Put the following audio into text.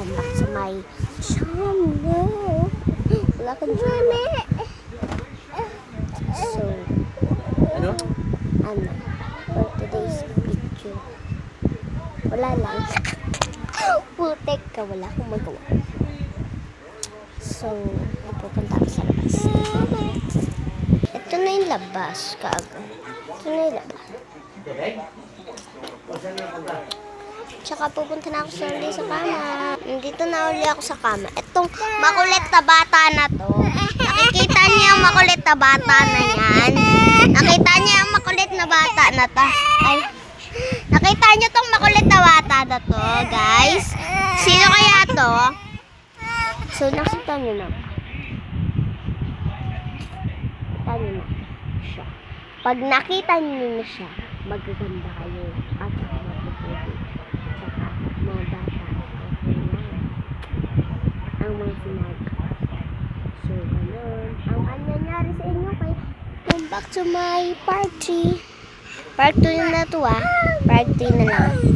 welcome back sa my channel. Wala kang channel. So, for today's video, wala lang. Putek ka, wala akong magawa. So, pupunta ako sa labas. Ito na yung labas, kaagad. Ito na yung labas. Tsaka pupunta na ako sa kama. Nandito na uli ako sa kama. Itong makulit na bata na to. Nakikita niyo yung makulit na bata na yan? Nakita niyo yung makulit na bata na to? Ay, nakita niyo tong makulit na bata na to, guys? Sino kaya to? So, nakita niyo na. Nakita niyo na siya. Pag nakita niyo na siya, magaganda kayo. At matutuloy. Tsaka, mga bata. Ang mga sinabi. So, ganun. Ang nangyari sa inyo kay come back to my part 3. Part 2 na to ah. Part 3 na lang.